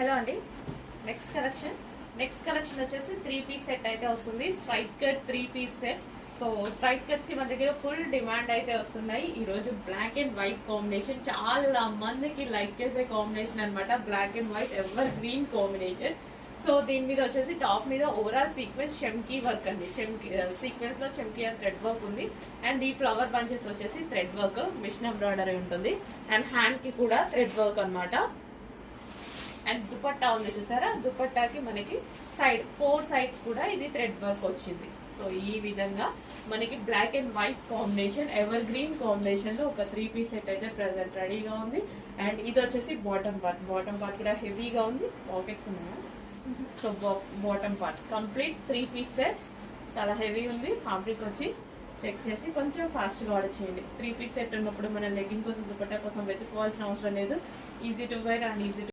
Hello అండి. Next collection వచ్చేసి 3-piece set అయితే వస్తుంది. Straight cut 3-piece set. So straight cuts కి మన దగ్గర ఫుల్ డిమాండ్ అయితే వస్తున్నాయి. ఈ రోజు బ్లాక్ అండ్ వైట్ కాంబినేషన్ చాలా మందికి లైక్ చేసే కాంబినేషన్ అన్నమాట. Black and white evergreen combination. So దీని మీద వచ్చేసి టాప్ మీద ఓవరాల్ సీక్వెన్స్ చెమ్కీ వర్క్ అండి. సీక్వెన్స్ లో చెమ్కీ థ్రెడ్ వర్క్ ఉంది. అండ్ ఈ ఫ్లవర్ బంచెస్ వచ్చేసి థ్రెడ్ వర్క్, మిషన్ ఎంబ్రాయిడరీ ఉంటుంది. అండ్ హ్యాండ్ కి కూడా థ్రెడ్ వర్క్ అన్నమాట. అండ్ దుపట్టా ఉంది చూసారా, దుపట్టాకి మనకి ఫోర్ సైడ్స్ కూడా ఇది థ్రెడ్ వర్క్ వచ్చింది. సో ఈ విధంగా మనకి black and white combination, evergreen combination లో ఒక 3-piece సెట్ అయితే ప్రెసెంట్ రెడీగా ఉంది. అండ్ ఇది వచ్చేసి బాటమ్ పార్ట్ కూడా హెవీగా ఉంది. పాకెట్స్ ఉన్నాయా? So bottom part complete 3-piece set చాలా హెవీ ఉంది. ఫ్యాబ్రిక్ వచ్చి చెక్ చేసి కొంచెం ఫాస్ట్గా ఆర్డర్ చేయండి. 3-piece సెట్ ఉన్నప్పుడు మన లెగ్గింగ్ కోసం దుపట్టా కోసం వెతుక్కోవాల్సిన అవసరం లేదు. Easy to wear and easy